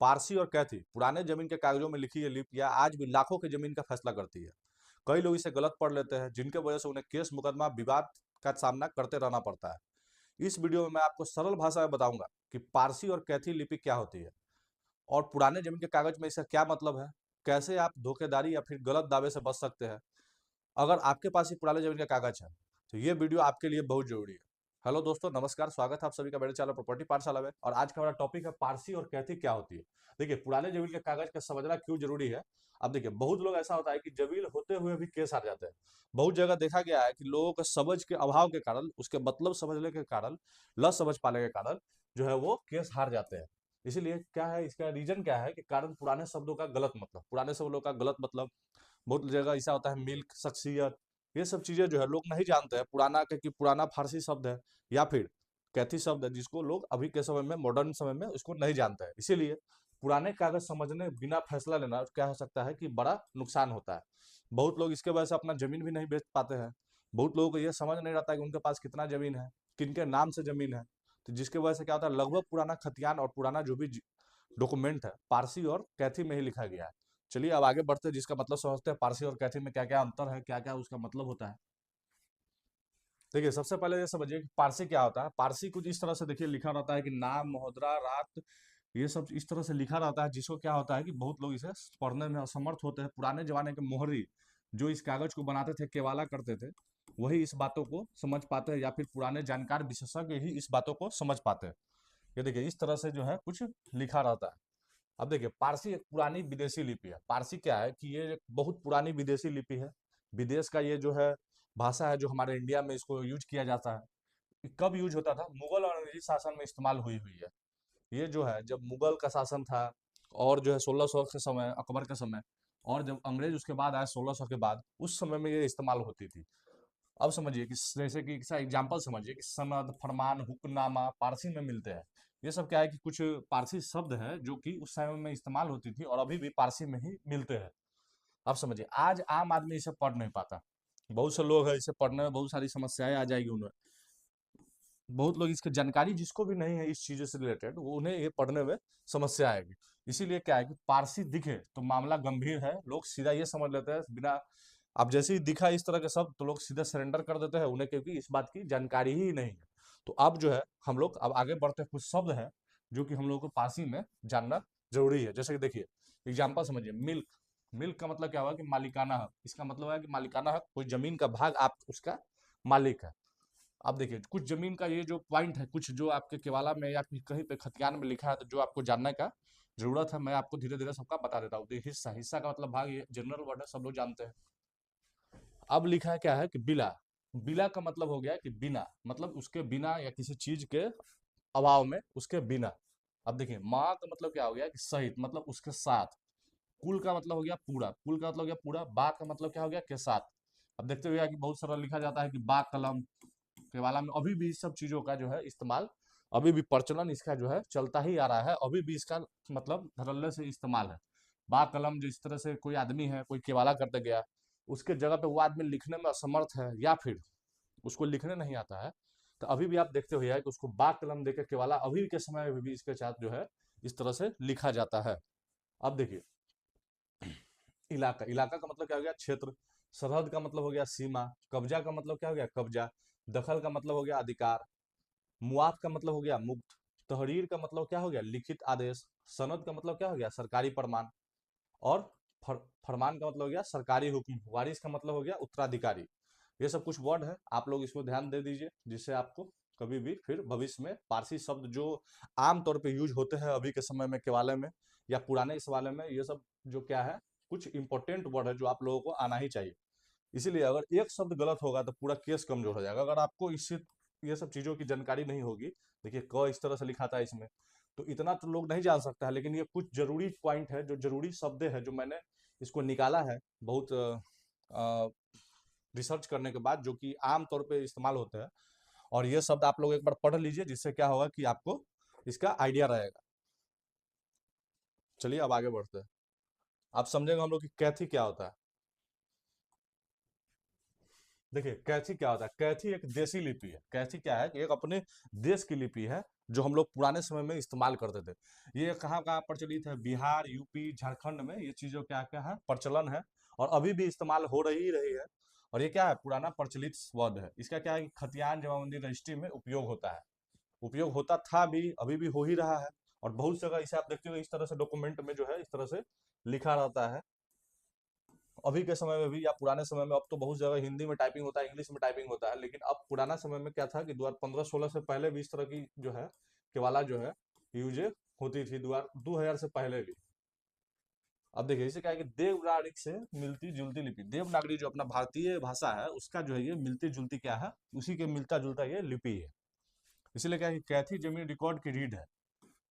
पारसी और कैथी पुराने जमीन के कागजों में लिखी ये लिपियां आज भी लाखों की जमीन का फैसला करती है। कई लोग इसे गलत पढ़ लेते हैं, जिनके वजह से उन्हें केस मुकदमा विवाद का सामना करते रहना पड़ता है। इस वीडियो में मैं आपको सरल भाषा में बताऊंगा कि पारसी और कैथी लिपि क्या होती है और पुराने जमीन के कागज में इसका क्या मतलब है, कैसे आप धोखेधारी या फिर गलत दावे से बच सकते हैं अगर आपके पास ये पुराने जमीन का कागज है। तो ये वीडियो आपके लिए बहुत जरूरी है। हेलो दोस्तों, नमस्कार, स्वागत है आप सभी का मेरे चैनल प्रॉपर्टी पाठशाला में। और आज का हमारा टॉपिक है पारसी और कैथी क्या होती है। देखिए, पुराने जमीन के कागज का समझना क्यों जरूरी है। अब देखिए, बहुत लोग ऐसा होता है कि जमीन होते हुए भी केस हार जाते हैं। बहुत जगह देखा गया है कि लोगों को समझ के अभाव के कारण, उसके मतलब समझने के कारण, न समझ पाने के कारण जो है वो केस हार जाते हैं। इसीलिए क्या है, इसका रीजन क्या है कि कारण पुराने शब्दों का गलत मतलब, पुराने शब्दों का गलत मतलब। बहुत जगह ऐसा होता है, मिल्क, शख्सियत, ये सब चीजें जो है लोग नहीं जानते हैं। पुराना क्योंकि पुराना फारसी शब्द है या फिर कैथी शब्द है, जिसको लोग अभी के समय में, मॉडर्न समय में उसको नहीं जानते हैं। इसीलिए पुराने कागज समझने बिना फैसला लेना क्या हो सकता है कि बड़ा नुकसान होता है। बहुत लोग इसके वजह से अपना जमीन भी नहीं बेच पाते हैं। बहुत लोगों को यह समझ नहीं रहता है कि उनके पास कितना जमीन है, किनके नाम से जमीन है। तो जिसके वजह से क्या होता है, लगभग पुराना खतियान और पुराना जो भी डॉक्यूमेंट है, पारसी और कैथी में ही लिखा गया है। चलिए अब आगे बढ़ते हैं, जिसका मतलब समझते हैं पारसी और कैथी में क्या क्या अंतर है, क्या क्या उसका मतलब होता है। देखिए, सबसे पहले ये समझिए कि पारसी क्या होता है। पारसी कुछ इस तरह से देखिए लिखा रहता है कि नाम, मुद्रा, रात, ये सब इस तरह से लिखा रहता है, जिसको क्या होता है कि बहुत लोग इसे पढ़ने में असमर्थ होते हैं। पुराने जमाने के मोहरी जो इस कागज को बनाते थे, केवाला करते थे, वही इस बातों को समझ पाते हैं, या फिर पुराने जानकार विशेषज्ञ ही इस बातों को समझ पाते हैं। ये देखिए, इस तरह से जो है कुछ लिखा रहता है। अब देखिए, पारसी एक पुरानी विदेशी लिपि है। पारसी क्या है कि ये एक बहुत पुरानी विदेशी लिपि है। विदेश का ये जो है भाषा है, जो हमारे इंडिया में इसको यूज किया जाता है। ये कब यूज होता था, मुगल और अंग्रेजी शासन में इस्तेमाल हुई हुई है। ये जो है जब मुगल का शासन था, और जो है 1600 के समय, अकबर के समय, और जब अंग्रेज उसके बाद आए 1600 के बाद, उस समय में ये इस्तेमाल होती थी। अब समझिए कि जैसे कि एग्जाम्पल समझिए कि सनद, फरमान, हुक्मनामा पारसी में मिलते हैं। ये सब क्या है कि कुछ पारसी शब्द है जो कि उस समय में इस्तेमाल होती थी और अभी भी पारसी में ही मिलते हैं। अब समझिए, आज आम आदमी इसे पढ़ नहीं पाता। बहुत से लोग हैं, इसे पढ़ने में बहुत सारी समस्याएं आ जाएगी उन्हें। बहुत लोग, इसकी जानकारी जिसको भी नहीं है इस चीज़ों से रिलेटेड, वो उन्हें ये पढ़ने में समस्या आएगी। इसीलिए क्या है कि पारसी दिखे तो मामला गंभीर है, लोग सीधा ये समझ लेते हैं बिना। अब जैसे ही दिखा इस तरह के शब्द, तो लोग सीधा सरेंडर कर देते हैं उन्हें, क्योंकि इस बात की जानकारी ही नहीं है। तो अब जो है हम लोग अब आगे बढ़ते हैं, कुछ शब्द हैं जो कि हम लोग को पारसी में जानना जरूरी है। जैसे कि देखिए, एग्जाम्पल समझिए, मिल्क। मिल्क का मतलब क्या हुआ कि मालिकाना हक। इसका मतलब है कि मालिकाना हक, कोई जमीन का भाग, आप उसका मालिक है। अब देखिए, कुछ जमीन का ये जो पॉइंट है, कुछ जो आपके केवाला में या फिर कहीं पे खतियान में लिखा है, तो जो आपको जानने का जरूरत है, मैं आपको धीरे धीरे सबका बता देता हूँ। देखिए, हिस्सा, हिस्सा का मतलब भाग, ये जनरल वर्ड है, सब लोग जानते हैं। अब लिखा है क्या है कि बिला। बिला का मतलब हो गया कि बिना, मतलब उसके बिना या किसी चीज के अभाव में, उसके बिना। अब देखिए, माँ का मतलब क्या हो गया कि सहित, मतलब उसके साथ। कुल का मतलब हो गया पूरा, कुल का मतलब हो गया पूरा। बा का मतलब क्या हो गया, के साथ। अब देखते हुए कि बहुत सारा लिखा जाता है कि बा कलम केवाला में, अभी भी इस सब चीजों का जो है इस्तेमाल, अभी भी प्रचलन इसका जो है चलता ही आ रहा है। अभी भी इसका मतलब धड़ल्ले से इस्तेमाल है। बा कलम, जिस तरह से कोई आदमी है, कोई केवाला करते गया, उसके जगह पे वो आदमी लिखने में असमर्थ है या फिर उसको लिखने नहीं आता है, तो अभी भी आप देखते हुए कि उसको बा कलम देकर केवाला, अभी के समय में भी इसके साथ जो है इस तरह से लिखा जाता है। अब देखिए, इलाका, इलाका का मतलब क्या हो गया, क्षेत्र। सरहद का मतलब हो गया सीमा। कब्जा का मतलब क्या हो गया, कब्जा। दखल का मतलब हो गया अधिकार। मुआत का मतलब हो गया मुक्त। तहरीर का मतलब क्या हो गया, लिखित आदेश। सनद का मतलब क्या हो गया, सरकारी प्रमाण। और फरमान का मतलब हो गया सरकारी हुक्म। वारिस का मतलब हो गया उत्तराधिकारी। ये सब कुछ वर्ड है, आप लोग इसको ध्यान दे दीजिए, जिससे आपको कभी भी फिर भविष्य में पारसी शब्द जो आम तौर पे यूज होते हैं अभी के समय में केवाले में या पुराने इस वाले में, ये सब जो क्या है, कुछ इंपॉर्टेंट वर्ड है जो आप लोगों को आना ही चाहिए। इसीलिए अगर एक शब्द गलत होगा तो पूरा केस कमजोर हो जाएगा। अगर आपको इससे ये सब चीजों की जानकारी नहीं होगी, देखिए क इस तरह से लिखा था इसमें, तो इतना तो लोग नहीं जान सकता है। लेकिन ये कुछ जरूरी पॉइंट है, जो जरूरी शब्द है, जो मैंने इसको निकाला है बहुत रिसर्च करने के बाद, जो कि आम तौर पे इस्तेमाल होते हैं। और ये शब्द आप लोग एक बार पढ़ लीजिए, जिससे क्या होगा कि आपको इसका आइडिया रहेगा। चलिए अब आगे बढ़ते हैं। आप समझेंगे हम लोग की कैथी क्या होता है। देखिए, कैथी क्या होता है। कैथी एक देसी लिपि है। कैथी क्या है कि एक अपने देश की लिपि है। जो हम लोग पुराने समय में इस्तेमाल करते थे। ये कहाँ कहाँ प्रचलित है? बिहार, यूपी, झारखंड में ये चीज़ों क्या क्या है, प्रचलन है, और अभी भी इस्तेमाल हो रही है। और ये क्या है? पुराना प्रचलित वर्ड है। इसका क्या है कि खतियान जमाबंदी रजिस्ट्री में उपयोग होता है, उपयोग होता था भी, अभी भी हो ही रहा है। और बहुत जगह इसे आप देखते हो इस तरह से डॉक्यूमेंट में जो है इस तरह से लिखा रहता है। अभी के समय में भी या पुराने समय में, अब तो बहुत जगह हिंदी में टाइपिंग होता है, इंग्लिश में टाइपिंग होता है, लेकिन अब पुराना समय में क्या था कि 2015-16 से पहले भी इस तरह की जो है केवाला जो है यूज होती थी, 2000 से पहले भी। अब देखिए इसे क्या है कि देवनागरी से मिलती जुलती लिपि, देवनागरी जो अपना भारतीय भाषा है उसका जो है ये मिलती जुलती क्या है, उसी के मिलता जुलता ये लिपि है। इसीलिए क्या है कि कैथी जमीन रिकॉर्ड की रीड है।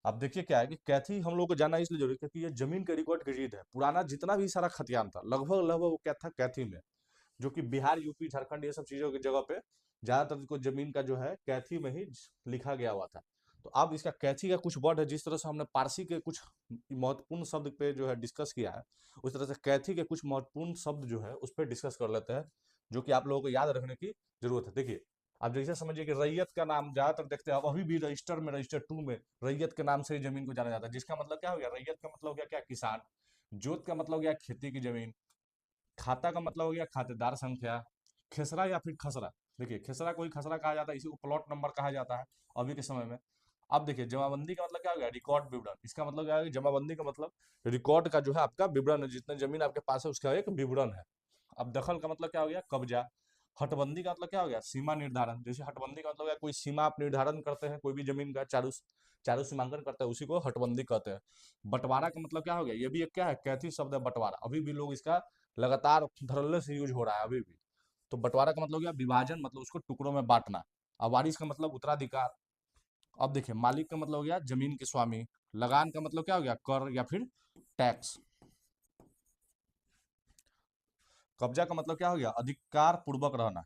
अब देखिए क्या है कि कैथी हम लोग को जानना इसलिए जरूरी है क्योंकि ये जमीन के रिकॉर्ड की रीड है। पुराना जितना भी सारा खतियान था लगभग लगभग वो क्या था, कैथी में, जो कि बिहार, यूपी, झारखंड ये सब चीजों की जगह पे ज्यादातर को जमीन का जो है कैथी में ही लिखा गया हुआ था। तो अब इसका कैथी का कुछ वर्ड है, जिस तरह से हमने पारसी के कुछ महत्वपूर्ण शब्द पे जो है डिस्कस किया है, उस तरह से कैथी के कुछ महत्वपूर्ण शब्द जो है उस पर डिस्कस कर लेते हैं, जो कि आप लोगों को याद रखने की जरूरत है। देखिए आप जैसे समझिए कि रैयत का नाम ज्यादातर देखते हैं, अब अभी भी रजिस्टर में, रजिस्टर 2 में रैयत के नाम से ही जमीन को जाना जाता है, जिसका मतलब क्या हो गया, रैयत का मतलब हो गया क्या, किसान। जोत का मतलब हो गया खेती की जमीन। खाता का मतलब हो गया खातेदार संख्या। खेसरा या फिर खसरा, देखिए खेसरा को ही खसरा कहा जाता है, इसी को प्लॉट नंबर कहा जाता है अभी के समय में। अब देखिए जमाबंदी का मतलब क्या हो गया, रिकॉर्ड विवरण। इसका मतलब क्या है, जमाबंदी का मतलब रिकॉर्ड का जो है आपका विवरण है, जितने जमीन आपके पास है उसका एक विवरण है। अब दखल का मतलब क्या हो गया, कब्जा। हटबंदी का मतलब क्या हो गया, सीमा निर्धारण। जैसे हटबंदी का मतलब क्या, कोई सीमा आप निर्धारण करते हैं कोई भी जमीन का, चारू चारू सीमांकन करते हैं, उसी को हटबंदी कहते हैं। बंटवारा का मतलब क्या हो गया, ये भी एक क्या है, कैथी शब्द है बंटवारा, अभी भी लोग इसका लगातार धड़ल्ले से यूज हो रहा है अभी भी। तो बंटवारा का मतलब क्या, विभाजन, मतलब उसको टुकड़ों में बांटना। अब वारिस का मतलब उत्तराधिकार। अब देखिए मालिक का मतलब हो गया जमीन के स्वामी। लगान का मतलब क्या हो गया, कर या फिर टैक्स। कब्जा का मतलब क्या हो गया, अधिकार पूर्वक रहना।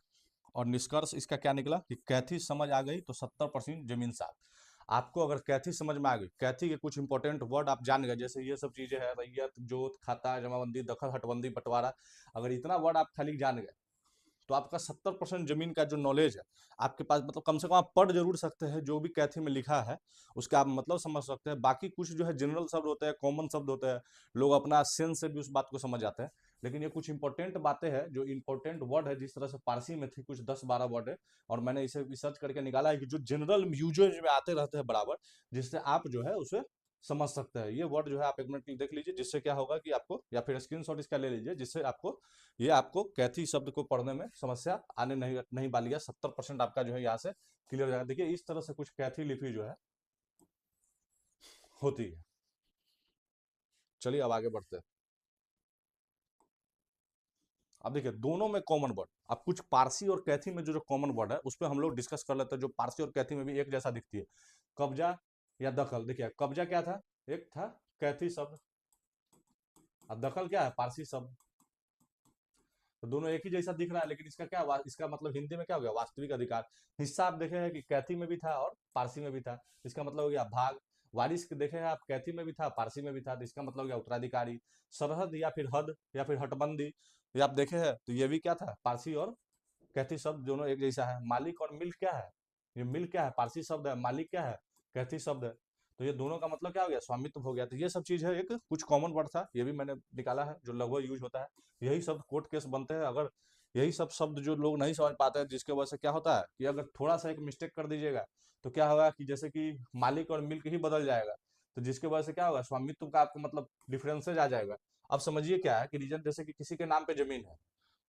और निष्कर्ष इसका क्या निकला कि कैथी समझ आ गई तो 70% जमीन साफ। आपको अगर कैथी समझ में आ गई, कैथी के कुछ इंपॉर्टेंट वर्ड आप जान गए, जैसे ये सब चीजें हैं, रैयत, जोत, खाता, जमाबंदी, दखल, हटबंदी, बंटवारा, अगर इतना वर्ड आप खाली जान गए तो आपका 70% जमीन का जो नॉलेज है आपके पास, मतलब कम से कम आप पढ़ जरूर सकते हैं जो भी कैथी में लिखा है उसका आप मतलब समझ सकते हैं। बाकी कुछ जो है जनरल शब्द होते हैं, कॉमन शब्द होते हैं, लोग अपना सेंस से भी उस बात को समझ जाते हैं। लेकिन ये कुछ इंपॉर्टेंट बातें हैं, जो इंपॉर्टेंट वर्ड है, जिस तरह से पारसी में थी कुछ 10-12 वर्ड है, और मैंने इसे रिसर्च करके निकाला है कि जो जनरल यूजेज में आते रहते हैं बराबर, जिससे आप जो है उसे समझ सकते हैं। ये वर्ड जो है आप एक मिनट के लिए देख लीजिए, जिससे क्या होगा कि आपको, या फिर स्क्रीनशॉट इसका ले लीजिए, जिससे आपको ये आपको कैथी शब्द को पढ़ने में समस्या आने नहीं नहीं वाली है। 70% आपका जो है यहाँ से क्लियर हो जाएगा। देखिए इस तरह से कुछ कैथी लिपि जो है होती है। चलिए अब आगे बढ़ते हैं। अब देखिए दोनों में कॉमन वर्ड, अब कुछ पारसी और कैथी में जो जो कॉमन वर्ड है उस पर हम लोग डिस्कस कर लेते हैं, जो पारसी और कैथी में भी एक जैसा दिखती है। कब्जा या दखल, देखिए कब्जा क्या था, एक था कैथी शब्द, और दखल क्या है, पारसी शब्द। तो दोनों एक ही जैसा दिख रहा है, लेकिन इसका क्या, इसका मतलब हिंदी में क्या हो गया, वास्तविक अधिकार। हिस्सा आप देखे हैं कि कैथी में भी था और पारसी में भी था, इसका मतलब हो गया भाग। वारिस के देखे हैं आप, कैथी में भी था, पारसी में भी था, तो इसका मतलब हो गया उत्तराधिकारी। सरहद या फिर हद या फिर हटबंदी, ये आप देखे हैं तो ये भी क्या था, पारसी और कैथी शब्द दोनों एक जैसा है। मालिक और मिल्क क्या है, ये मिल्क क्या है, पारसी शब्द है, मालिक क्या है, कैथी शब्द है। तो ये दोनों का मतलब क्या हो गया, स्वामित्व हो गया। तो ये सब चीज है, एक कुछ कॉमन वर्ड था, ये भी मैंने निकाला है जो लगभग यूज होता है। यही शब्द कोर्ट केस बनते हैं, अगर यही सब शब्द जो लोग नहीं समझ पाते हैं, जिसके वजह से क्या होता है कि अगर थोड़ा सा एक मिस्टेक कर दीजिएगा तो क्या होगा कि जैसे कि मालिक और मिल्क ही बदल जाएगा, तो जिसके वजह से क्या होगा, स्वामित्व का आपको मतलब डिफरेंसेज आ जाएगा। अब समझिए क्या है कि रीजन, जैसे कि किसी के नाम पे जमीन है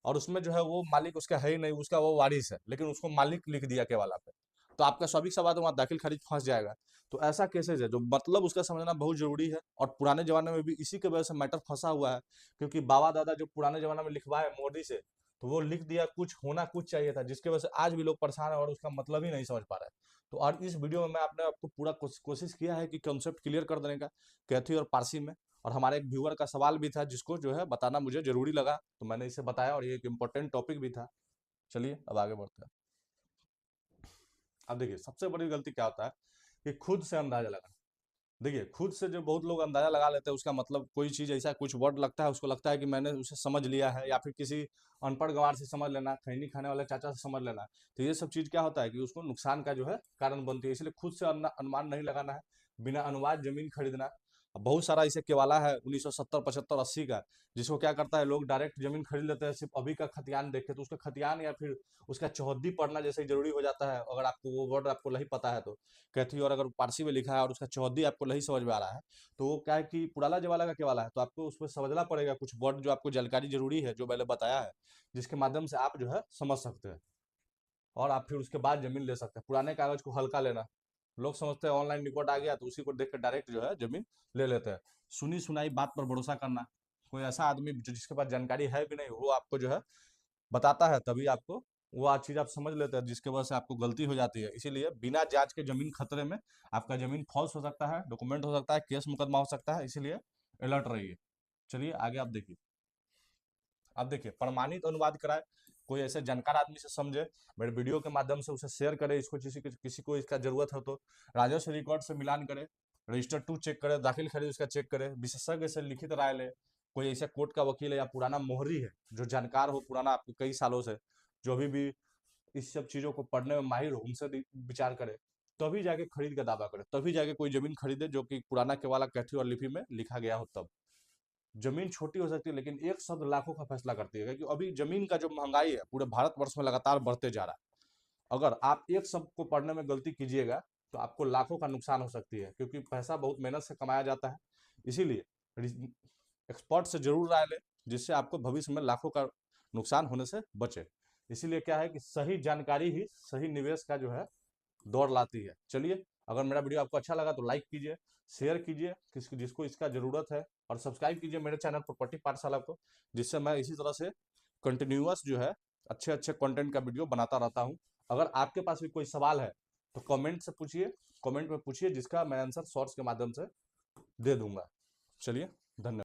और उसमें जो है वो मालिक उसका है ही नहीं, उसका वो वारिस है, लेकिन उसको मालिक लिख दिया केवाला पे, तो आपका स्वाभाविक सा बात है वहाँ दाखिल खारिज फंस जाएगा। तो ऐसा केसेज है जो मतलब उसका समझना बहुत जरूरी है, और पुराने जमाने में भी इसी के वजह से मैटर फंसा हुआ है, क्योंकि बाबा दादा जो पुराने जमाने में लिखवाए मोदी से, तो वो लिख दिया कुछ, होना कुछ चाहिए था, जिसकी वजह से आज भी लोग परेशान है और उसका मतलब ही नहीं समझ पा रहे हैं। तो आज इस वीडियो में मैं आपने आपको पूरा कोशिश किया है कि कंसेप्ट क्लियर कर देने का, कैथी और पारसी में। और हमारे एक व्यूअर का सवाल भी था जिसको जो है बताना मुझे जरूरी लगा, तो मैंने इसे बताया, और ये एक इम्पोर्टेंट टॉपिक भी था। चलिए अब आगे बढ़ते हैं। अब देखिए सबसे बड़ी गलती क्या होता है कि खुद से अंदाजा लगाना। देखिए, खुद से जो बहुत लोग अंदाजा लगा लेते हैं, उसका मतलब कोई चीज़ ऐसा कुछ वर्ड लगता है, उसको लगता है कि मैंने उसे समझ लिया है, या फिर किसी अनपढ़ गँवार से समझ लेना, खैनी खाने वाले चाचा से समझ लेना। तो ये सब चीज़ क्या होता है कि उसको नुकसान का जो है कारण बनती है, इसलिए खुद से अनुमान नहीं लगाना है, बिना अनुमान ज़मीन खरीदना। अब बहुत सारा ऐसे केवाला है 1970, 75, 80 का, जिसको क्या करता है, लोग डायरेक्ट ज़मीन खरीद लेते हैं सिर्फ़ अभी का खतियान देख के, तो उसका खतियान या फिर उसका चौहद्दी पढ़ना जैसे ज़रूरी हो जाता है, अगर आपको वो वर्ड आपको नहीं पता है तो। कैथी, और अगर पारसी में लिखा है और उसका चौहद्दी आपको नहीं समझ में आ रहा है, तो वो क्या है कि पुराना जमाना का केवाला है, तो आपको उसमें समझना पड़ेगा कुछ वर्ड जो आपको जानकारी ज़रूरी है, जो मैंने बताया है, जिसके माध्यम से आप जो है समझ सकते हैं, और आप फिर उसके बाद ज़मीन ले सकते हैं। पुराने कागज़ को हल्का लेना, लोग समझते हैं ऑनलाइन रिकॉर्ड आ गया तो उसी को देख के डायरेक्ट जो है ज़मीन ले लेते हैं। सुनी सुनाई बात पर भरोसा करना, कोई ऐसा आदमी जिसके पास जानकारी है भी नहीं, वो आपको जो है बताता है, तभी आपको वो आज चीज़ आप समझ लेते हैं, जिसके वजह से आपको गलती हो जाती है। इसीलिए बिना जांच के ज़मीन खतरे में, आपका ज़मीन फॉल्स हो सकता है, डॉक्यूमेंट हो सकता है, केस मुकदमा हो सकता है, इसीलिए अलर्ट रहिए। चलिए आगे आप देखिए। अब देखिए, प्रमाणित अनुवाद कराए, कोई ऐसे जानकार आदमी से समझे, मेरे वीडियो के माध्यम से उसे शेयर करे, इसको किसी को इसका जरूरत हो तो राजस्व रिकॉर्ड से मिलान करे, रजिस्टर टू चेक करे, दाखिल खारिज उसका चेक करे, विशेषज्ञ से लिखित राय ले, कोई ऐसे कोर्ट का वकील है या पुराना मोहरी है जो जानकार हो, पुराना आपको कई सालों से, जो अभी भी इस सब चीजों को पढ़ने में माहिर हो, उनसे विचार करे, तभी जाके खरीद का दावा करे, तभी जाके कोई जमीन खरीदे जो कि पुराना केवाला कैथी और लिपि में लिखा गया हो तब। जमीन छोटी हो सकती है, लेकिन एक शब्द लाखों का फैसला करती है, क्योंकि अभी जमीन का जो महंगाई है पूरे भारतवर्ष में लगातार बढ़ते जा रहा है। अगर आप एक शब्द को पढ़ने में गलती कीजिएगा तो आपको लाखों का नुकसान हो सकती है, क्योंकि पैसा बहुत मेहनत से कमाया जाता है। इसीलिए एक्सपर्ट से जरूर राय लें, जिससे आपको भविष्य में लाखों का नुकसान होने से बचे। इसीलिए क्या है कि सही जानकारी ही सही निवेश का जो है दौड़ लाती है। चलिए, अगर मेरा वीडियो आपको अच्छा लगा तो लाइक कीजिए, शेयर कीजिए जिसको इसका ज़रूरत है, और सब्सक्राइब कीजिए मेरे चैनल प्रॉपर्टी पाठशाला को, जिससे मैं इसी तरह से कंटिन्यूअस जो है अच्छे अच्छे कंटेंट का वीडियो बनाता रहता हूँ। अगर आपके पास भी कोई सवाल है तो कमेंट से पूछिए, कमेंट में पूछिए, जिसका मैं आंसर शॉर्ट्स के माध्यम से दे दूंगा। चलिए, धन्यवाद।